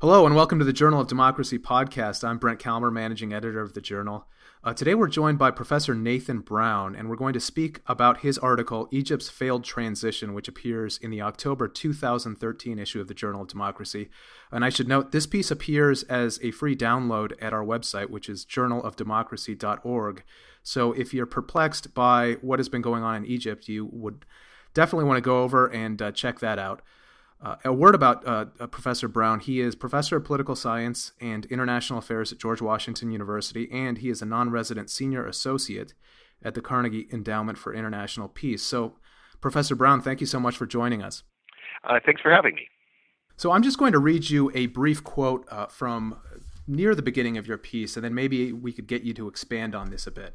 Hello and welcome to the Journal of Democracy podcast. I'm Brent Calmer, managing editor of the Journal. Today we're joined by Professor Nathan Brown, and we're going to speak about his article, Egypt's Failed Transition, which appears in the October 2013 issue of the Journal of Democracy. And I should note, this piece appears as a free download at our website, which is journalofdemocracy.org. So if you're perplexed by what has been going on in Egypt, you would definitely want to go over and check that out. A word about Professor Brown. He is Professor of Political Science and International Affairs at George Washington University, and he is a non-resident senior associate at the Carnegie Endowment for International Peace. So, Professor Brown, thank you so much for joining us. Thanks for having me. So I'm just going to read you a brief quote from near the beginning of your piece, and then maybe we could get you to expand on this a bit.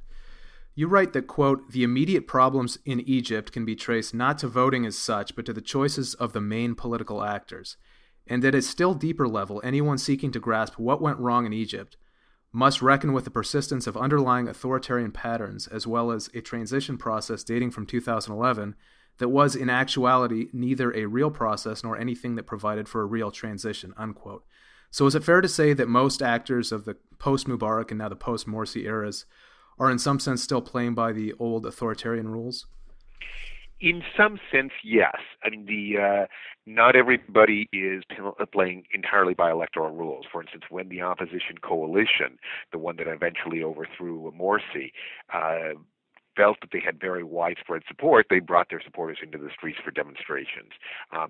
You write that, quote, "The immediate problems in Egypt can be traced not to voting as such, but to the choices of the main political actors, and at a still deeper level, anyone seeking to grasp what went wrong in Egypt must reckon with the persistence of underlying authoritarian patterns, as well as a transition process dating from 2011 that was, in actuality, neither a real process nor anything that provided for a real transition," unquote. So is it fair to say that most actors of the post-Mubarak and now the post-Morsi eras are in some sense still playing by the old authoritarian rules? In some sense, yes. I mean, not everybody is playing entirely by electoral rules. For instance, when the opposition coalition, the one that eventually overthrew Morsi, felt that they had very widespread support, they brought their supporters into the streets for demonstrations.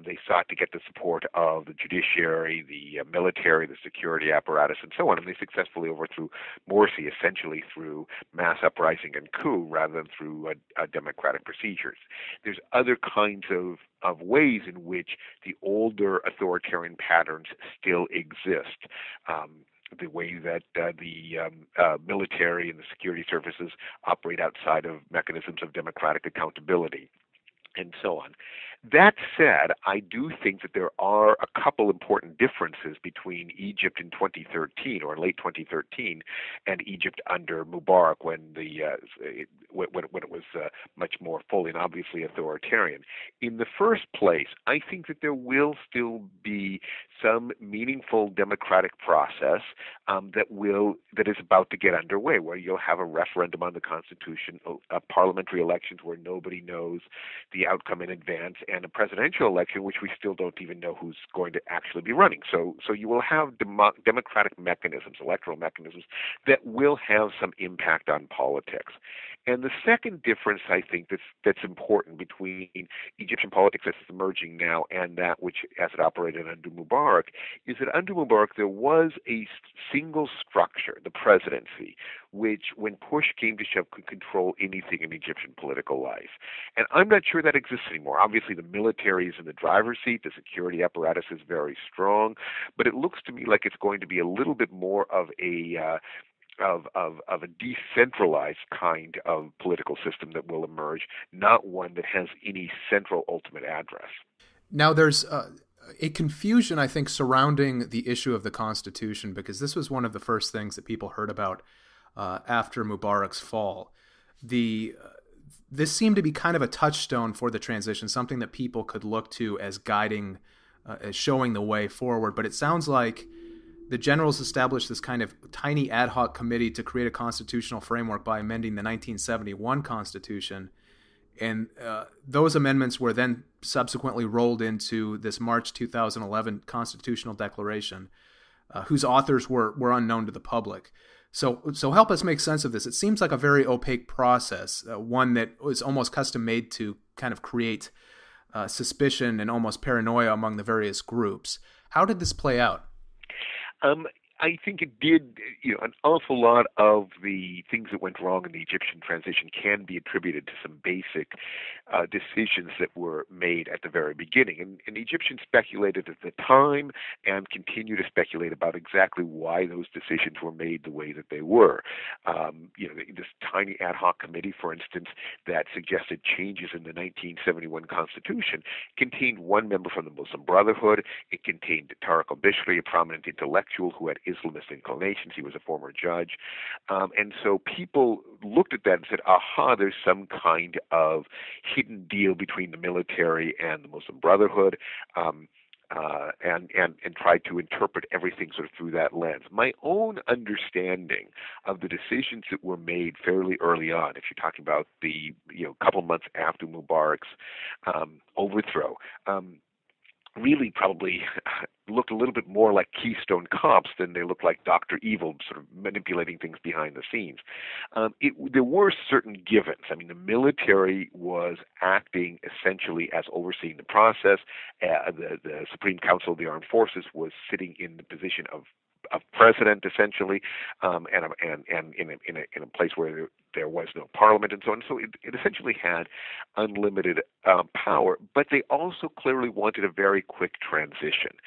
They sought to get the support of the judiciary, the military, the security apparatus, and so on, and they successfully overthrew Morsi essentially through mass uprising and coup rather than through democratic procedures. There's other kinds of ways in which the older authoritarian patterns still exist. The way that the military and the security services operate outside of mechanisms of democratic accountability, and so on. That said, I do think that there are a couple important differences between Egypt in 2013 or late 2013 and Egypt under Mubarak when it was much more fully and obviously authoritarian. In the first place, I think that there will still be some meaningful democratic process that is about to get underway, where you'll have a referendum on the Constitution, parliamentary elections where nobody knows the outcome in advance, and a presidential election which we still don't even know who's going to actually be running. So you will have democratic mechanisms, electoral mechanisms, that will have some impact on politics. And the second difference, I think, that's important between Egyptian politics as it's emerging now and that which as it operated under Mubarak, is that under Mubarak there was a single structure, the presidency, which, when push came to shove, could control anything in Egyptian political life. And I'm not sure that exists anymore. Obviously, the military is in the driver's seat. The security apparatus is very strong. But it looks to me like it's going to be a little bit more of a decentralized kind of political system that will emerge, not one that has any central ultimate address. Now, there's a confusion, I think, surrounding the issue of the Constitution, because this was one of the first things that people heard about after Mubarak's fall. This seemed to be kind of a touchstone for the transition, something that people could look to as guiding, as showing the way forward. But it sounds like the generals established this kind of tiny ad hoc committee to create a constitutional framework by amending the 1971 Constitution. And those amendments were then subsequently rolled into this March 2011 Constitutional Declaration, whose authors were unknown to the public. So help us make sense of this. It seems like a very opaque process, one that was almost custom-made to kind of create suspicion and almost paranoia among the various groups. How did this play out? I think it did, an awful lot of the things that went wrong in the Egyptian transition can be attributed to some basic decisions that were made at the very beginning. And Egyptians speculated at the time and continue to speculate about exactly why those decisions were made the way that they were. This tiny ad hoc committee, for instance, that suggested changes in the 1971 Constitution contained one member from the Muslim Brotherhood. It contained Tariq al-Bishri, a prominent intellectual who had Islamist inclinations. He was a former judge. And so people looked at that and said, aha, there's some kind of hidden deal between the military and the Muslim Brotherhood. and tried to interpret everything sort of through that lens. My own understanding of the decisions that were made fairly early on, if you're talking about the couple months after Mubarak's overthrow, really probably looked a little bit more like Keystone Cops than they looked like Dr. Evil, sort of manipulating things behind the scenes. There were certain givens. I mean, the military was acting essentially as overseeing the process. The Supreme Council of the Armed Forces was sitting in the position of president, essentially, and in a place where there was no parliament and so on. So it essentially had unlimited power, but they also clearly wanted a very quick transition.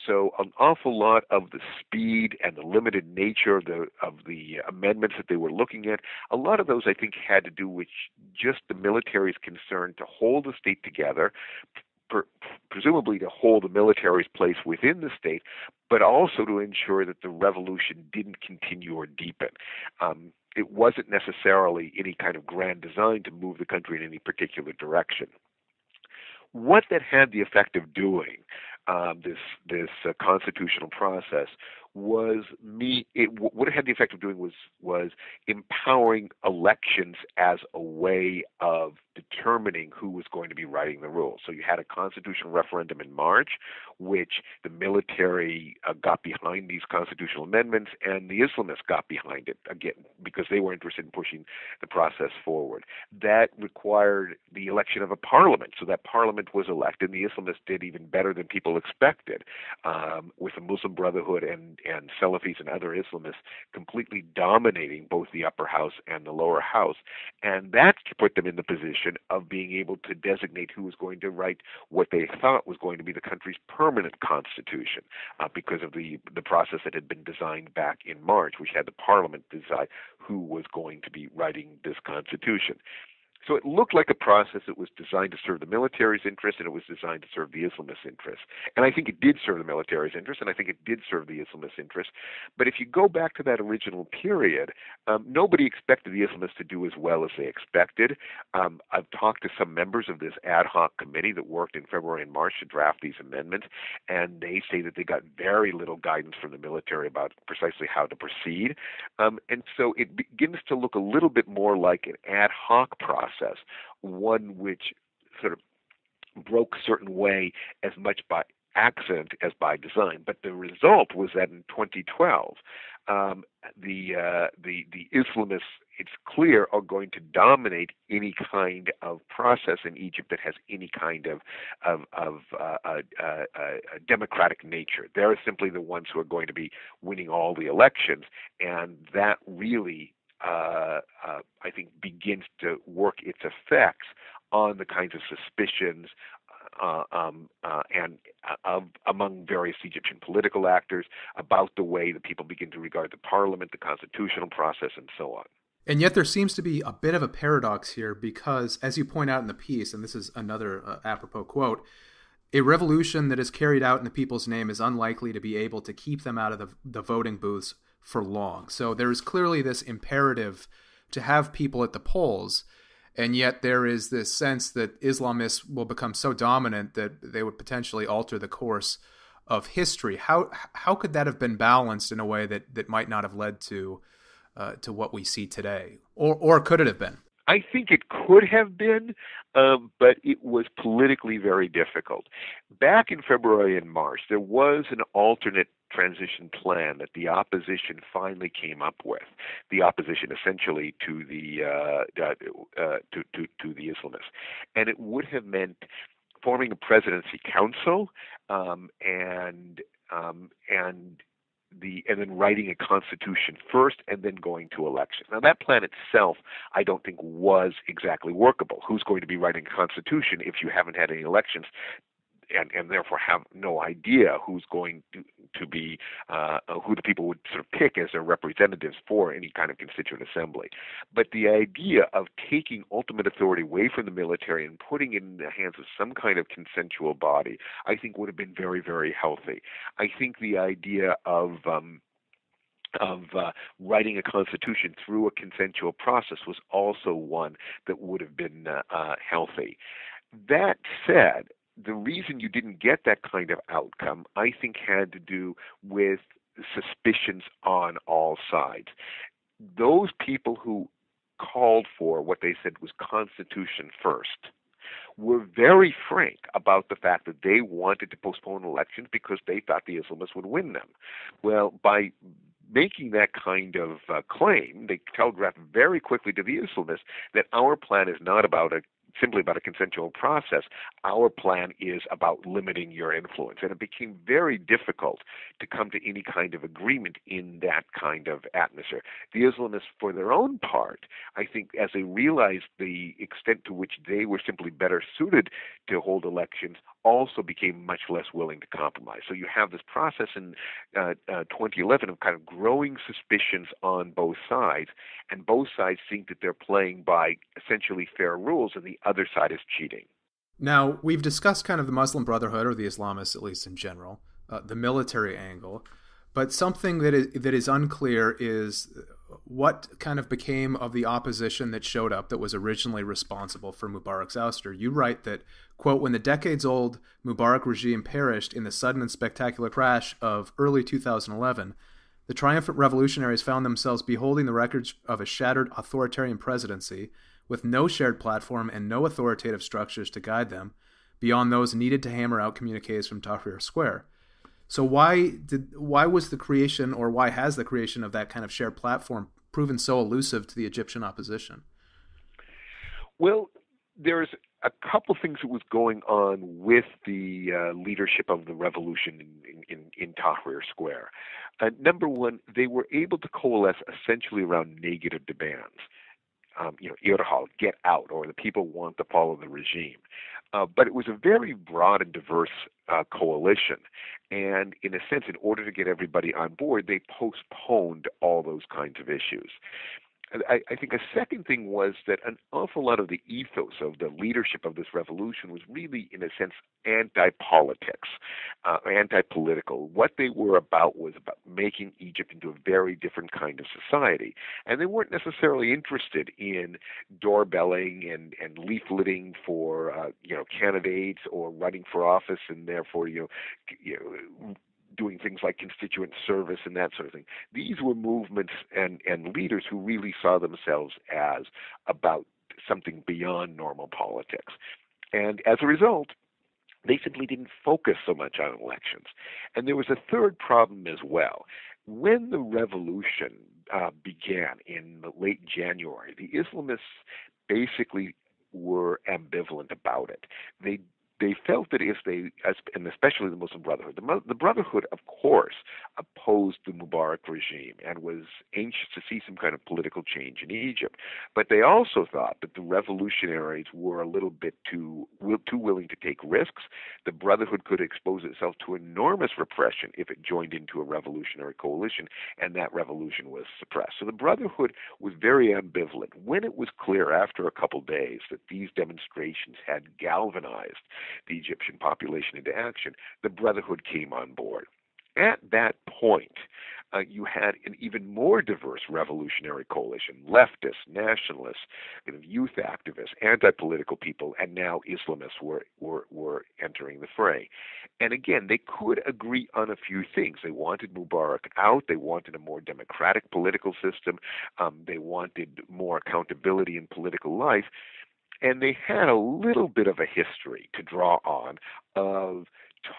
So an awful lot of the speed and the limited nature of the amendments that they were looking at, a lot of those I think had to do with just the military's concern to hold the state together, presumably to hold the military's place within the state, but also to ensure that the revolution didn't continue or deepen. It wasn't necessarily any kind of grand design to move the country in any particular direction. What that had the effect of doing, this constitutional process, what it had the effect of doing was empowering elections as a way of determining who was going to be writing the rules. So you had a constitutional referendum in March, which the military got behind these constitutional amendments, and the Islamists got behind it, again, because they were interested in pushing the process forward. That required the election of a parliament, so that parliament was elected, and the Islamists did even better than people expected, with the Muslim Brotherhood and Salafis and other Islamists completely dominating both the upper house and the lower house. And that put them in the position of being able to designate who was going to write what they thought was going to be the country's permanent constitution, because of the process that had been designed back in March, which had the parliament decide who was going to be writing this constitution. So it looked like a process that was designed to serve the military's interest, and it was designed to serve the Islamist interest. And I think it did serve the military's interest, and I think it did serve the Islamist interest. But if you go back to that original period, nobody expected the Islamists to do as well as they expected. I've talked to some members of this ad hoc committee that worked in February and March to draft these amendments, and they say that they got very little guidance from the military about precisely how to proceed. And so it begins to look a little bit more like an ad hoc process, one which sort of broke certain way as much by accident as by design. But the result was that in 2012, the Islamists, it's clear, are going to dominate any kind of process in Egypt that has any kind of democratic nature. They're simply the ones who are going to be winning all the elections, and that really I think begins to work its effects on the kinds of suspicions and among various Egyptian political actors about the way that people begin to regard the parliament, the constitutional process, and so on. And yet there seems to be a bit of a paradox here because, as you point out in the piece, and this is another apropos quote, a revolution that is carried out in the people's name is unlikely to be able to keep them out of the voting booths for long. So there's clearly this imperative to have people at the polls, and yet there is this sense that Islamists will become so dominant that they would potentially alter the course of history. How could that have been balanced in a way that might not have led to what we see today? Or could it have been? I think it could have been, but it was politically very difficult. Back in February and March, there was an alternate transition plan that the opposition finally came up with. The opposition, essentially, to the Islamists, and it would have meant forming a presidency council and then writing a constitution first and then going to elections. Now, that plan itself, I don't think, was exactly workable. Who's going to be writing a constitution if you haven't had any elections and therefore have no idea who's going to be, who the people would sort of pick as their representatives for any kind of constituent assembly? But the idea of taking ultimate authority away from the military and putting it in the hands of some kind of consensual body, I think would have been very, very healthy. I think the idea of writing a constitution through a consensual process was also one that would have been healthy. That said, the reason you didn't get that kind of outcome, I think, had to do with suspicions on all sides. Those people who called for what they said was Constitution first were very frank about the fact that they wanted to postpone elections because they thought the Islamists would win them. Well, by making that kind of claim, they telegraphed very quickly to the Islamists that our plan is not simply about a consensual process. Our plan is about limiting your influence. And it became very difficult to come to any kind of agreement in that kind of atmosphere. The Islamists, for their own part, I think as they realized the extent to which they were simply better suited to hold elections, also became much less willing to compromise. So you have this process in 2011 of kind of growing suspicions on both sides, and both sides think that they're playing by essentially fair rules, and the other side is cheating. Now, we've discussed kind of the Muslim Brotherhood, or the Islamists at least in general, the military angle, but something that is unclear is what kind of became of the opposition that showed up that was originally responsible for Mubarak's ouster. You write that, quote, when the decades-old Mubarak regime perished in the sudden and spectacular crash of early 2011, the triumphant revolutionaries found themselves beholding the records of a shattered authoritarian presidency with no shared platform and no authoritative structures to guide them beyond those needed to hammer out communiques from Tahrir Square. So why was the creation, or why has the creation of that kind of shared platform proven so elusive to the Egyptian opposition? Well, there's a couple things that was going on with the leadership of the revolution in Tahrir Square. Number one, they were able to coalesce essentially around negative demands. Irhal, get out, or the people want to follow the regime. But it was a very broad and diverse coalition. And in a sense, in order to get everybody on board, they postponed all those kinds of issues. I think a second thing was that an awful lot of the ethos of the leadership of this revolution was really, in a sense, anti-politics, anti-political. What they were about was about making Egypt into a very different kind of society. And they weren't necessarily interested in doorbelling and leafleting for candidates or running for office, and therefore doing things like constituent service and that sort of thing. These were movements and leaders who really saw themselves as about something beyond normal politics. And as a result, they simply didn't focus so much on elections. And there was a third problem as well. When the revolution began in late January, the Islamists basically were ambivalent about it. They felt that and especially the Muslim Brotherhood, the Brotherhood, of course, opposed the Mubarak regime and was anxious to see some kind of political change in Egypt. But they also thought that the revolutionaries were a little bit too willing to take risks. The Brotherhood could expose itself to enormous repression if it joined into a revolutionary coalition, and that revolution was suppressed. So the Brotherhood was very ambivalent. When it was clear after a couple days that these demonstrations had galvanized the Egyptian population into action, the Brotherhood came on board. At that point, you had an even more diverse revolutionary coalition: leftists, nationalists, youth activists, anti-political people, and now Islamists were entering the fray. And again, they could agree on a few things. They wanted Mubarak out. They wanted a more democratic political system. They wanted more accountability in political life. And they had a little bit of a history to draw on of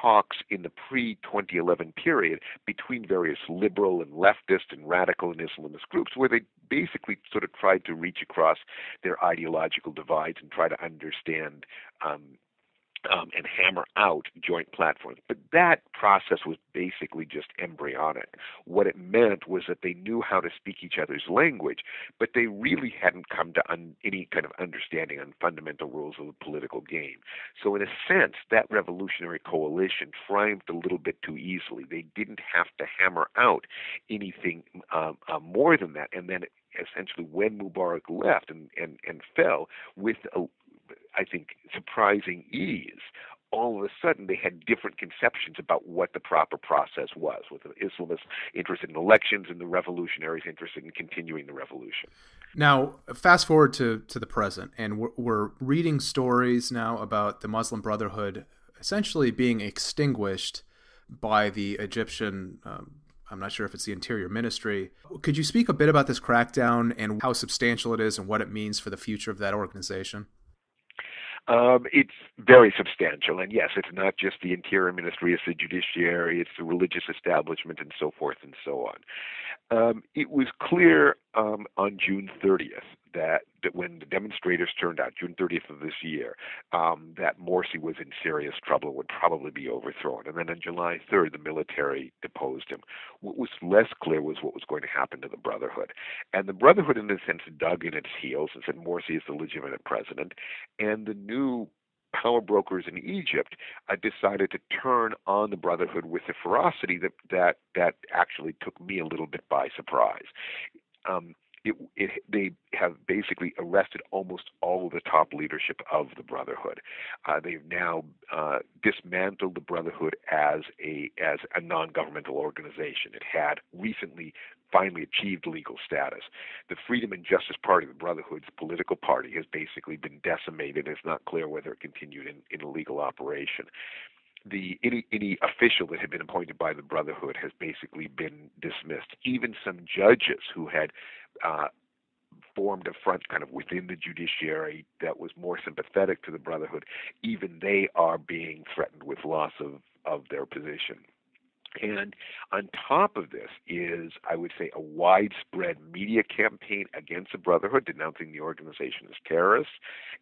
talks in the pre-2011 period between various liberal and leftist and radical and Islamist groups, where they basically sort of tried to reach across their ideological divides and try to understand and hammer out joint platforms. But that process was basically just embryonic. What it meant was that they knew how to speak each other's language, but they really hadn't come to any kind of understanding on fundamental rules of the political game. So in a sense, that revolutionary coalition triumphed a little bit too easily. They didn't have to hammer out anything more than that. And then essentially when Mubarak left and fell with I think, surprising ease, all of a sudden they had different conceptions about what the proper process was, with the Islamists interested in elections and the revolutionaries interested in continuing the revolution. Now, fast forward to the present, and we're reading stories now about the Muslim Brotherhood essentially being extinguished by the Egyptian, I'm not sure if it's the Interior Ministry. Could you speak a bit about this crackdown and how substantial it is and what it means for the future of that organization? It's very substantial, and yes, it's not just the Interior Ministry, it's the judiciary, it's the religious establishment, and so forth and so on. It was clear on June 30th that when the demonstrators turned out, June 30th of this year, that Morsi was in serious trouble and would probably be overthrown. And then on July 3rd, the military deposed him. What was less clear was what was going to happen to the Brotherhood. And the Brotherhood, in a sense, dug in its heels and said Morsi is the legitimate president. And the new power brokers in Egypt decided to turn on the Brotherhood with a ferocity that actually took me a little bit by surprise. They have basically arrested almost all of the top leadership of the Brotherhood. They've now dismantled the Brotherhood as a non-governmental organization. It had recently finally achieved legal status. The Freedom and Justice Party, the Brotherhood's political party, has basically been decimated. It's not clear whether it continued in a legal operation. Any official that had been appointed by the Brotherhood has basically been dismissed. Even some judges who had formed a front kind of within the judiciary that was more sympathetic to the Brotherhood, even they are being threatened with loss of their position. And on top of this is, I would say, a widespread media campaign against the Brotherhood, denouncing the organization as terrorists,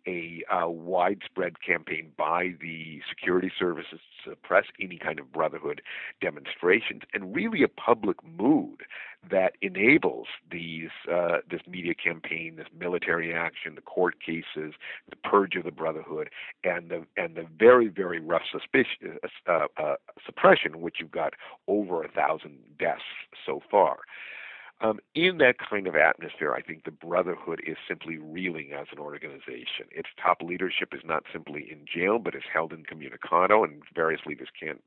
a widespread campaign by the security services to suppress any kind of Brotherhood demonstrations, and really a public mood that enables this media campaign, this military action, the court cases, the purge of the Brotherhood, and the very, very rough suppression, in which you've got over 1,000 deaths so far. In that kind of atmosphere, I think the Brotherhood is simply reeling as an organization. Its top leadership is not simply in jail, but is held incommunicado, and various leaders can't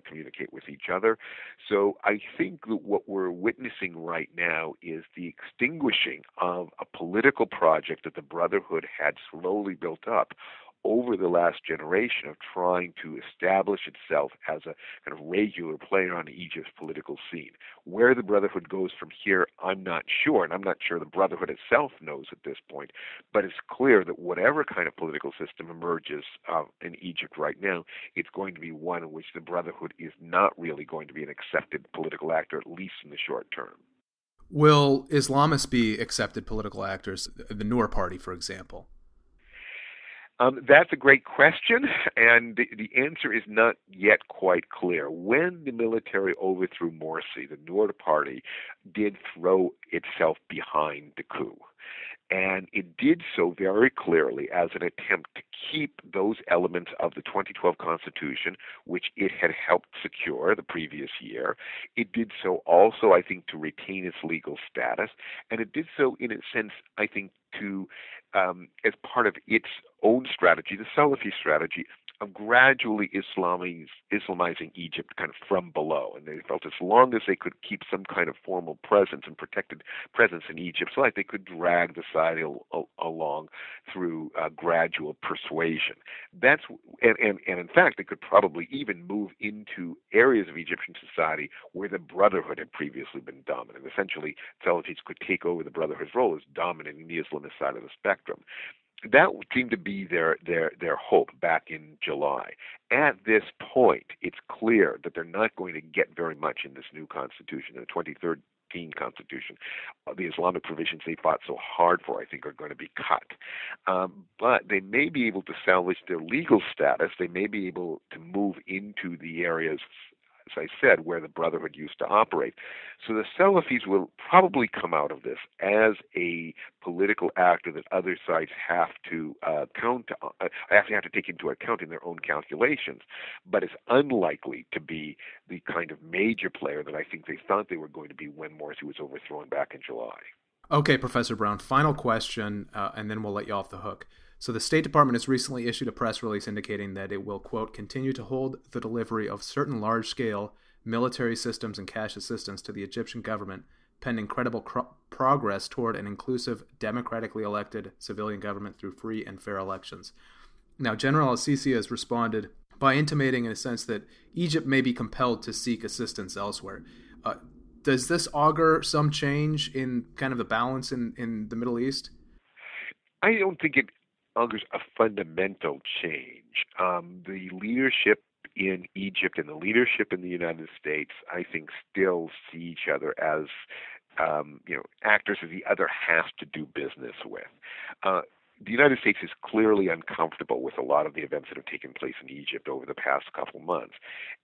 communicate with each other. So I think that what we're witnessing right now is the extinguishing of a political project that the Brotherhood had slowly built up over the last generation of trying to establish itself as a kind of regular player on Egypt's political scene. Where the Brotherhood goes from here, I'm not sure, and I'm not sure the Brotherhood itself knows at this point, but it's clear that whatever kind of political system emerges in Egypt right now, it's going to be one in which the Brotherhood is not really going to be an accepted political actor, at least in the short term. Will Islamists be accepted political actors, the Noor Party, for example? That's a great question, and the answer is not yet quite clear. When the military overthrew Morsi, the Noor Party did throw itself behind the coup. And it did so very clearly as an attempt to keep those elements of the 2012 Constitution, which it had helped secure the previous year. It did so also, I think, to retain its legal status. And it did so, in a sense, I think, to as part of its own strategy, the Salafi strategy, of gradually Islamizing Egypt kind of from below. And they felt as long as they could keep some kind of formal presence and protected presence in Egypt, so that they could drag the society along through gradual persuasion. And in fact, they could probably even move into areas of Egyptian society where the Brotherhood had previously been dominant. Essentially, Salafis could take over the Brotherhood's role as dominating the Islamist side of the spectrum. That seemed to be their hope back in July. At this point, it's clear that they're not going to get very much in this new constitution, the 2013 constitution. The Islamic provisions they fought so hard for, I think, are going to be cut. But they may be able to salvage their legal status. They may be able to move into the areas, as I said, where the Brotherhood used to operate. So the Salafis will probably come out of this as a political actor that other sides have to have to take into account in their own calculations. But it's unlikely to be the kind of major player that I think they thought they were going to be when Morsi was overthrown back in July. Okay, Professor Brown, final question, and then we'll let you off the hook. So the State Department has recently issued a press release indicating that it will, quote, continue to hold the delivery of certain large-scale military systems and cash assistance to the Egyptian government pending credible progress toward an inclusive, democratically elected civilian government through free and fair elections. Now, General al-Sisi has responded by intimating, in a sense, that Egypt may be compelled to seek assistance elsewhere. Does this augur some change in kind of the balance in the Middle East? I don't think it augurs a fundamental change. The leadership in Egypt and the leadership in the United States, I think, still see each other as actors that the other has to do business with. The United States is clearly uncomfortable with a lot of the events that have taken place in Egypt over the past couple months,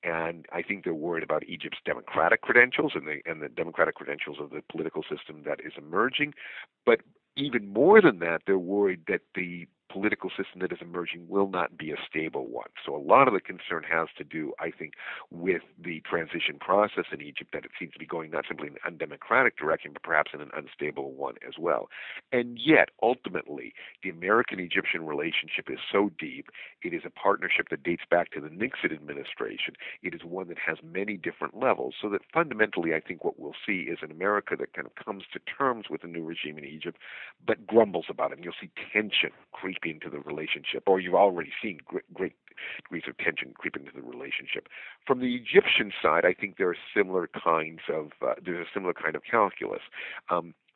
and I think they're worried about Egypt's democratic credentials and the democratic credentials of the political system that is emerging. But even more than that, they're worried that the political system that is emerging will not be a stable one. So a lot of the concern has to do, I think, with the transition process in Egypt, that it seems to be going not simply in an undemocratic direction, but perhaps in an unstable one as well. And yet, ultimately, the American-Egyptian relationship is so deep. It is a partnership that dates back to the Nixon administration. It is one that has many different levels, so that fundamentally, I think what we'll see is an America that kind of comes to terms with the new regime in Egypt, but grumbles about it. And you'll see tension creep into the relationship, or you've already seen great degrees of tension creep into the relationship. From the Egyptian side, I think there are similar kinds of there's a similar kind of calculus.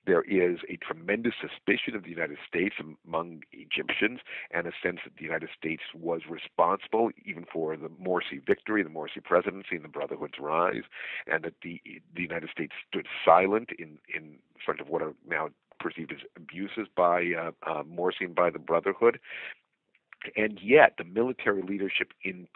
There is a tremendous suspicion of the United States among Egyptians, and a sense that the United States was responsible even for the Morsi victory, the Morsi presidency, and the Brotherhood's rise, and that the United States stood silent in sort of what are now perceived as abuses by Morsi and by the Brotherhood. And yet the military leadership in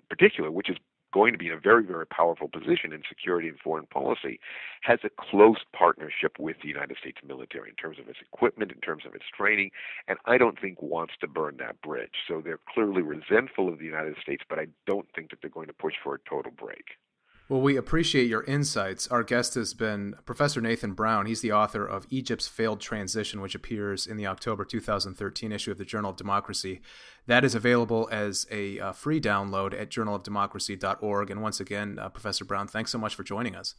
particular, which is going to be in a very, very powerful position in security and foreign policy, has a close partnership with the United States military in terms of its equipment, in terms of its training, and I don't think wants to burn that bridge. So they're clearly resentful of the United States, but I don't think that they're going to push for a total break. Well, we appreciate your insights. Our guest has been Professor Nathan Brown. He's the author of Egypt's Failed Transition, which appears in the October 2013 issue of the Journal of Democracy. That is available as a free download at journalofdemocracy.org. And once again, Professor Brown, thanks so much for joining us.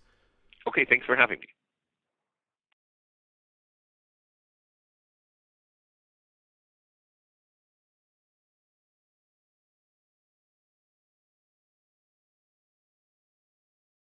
Okay, thanks for having me.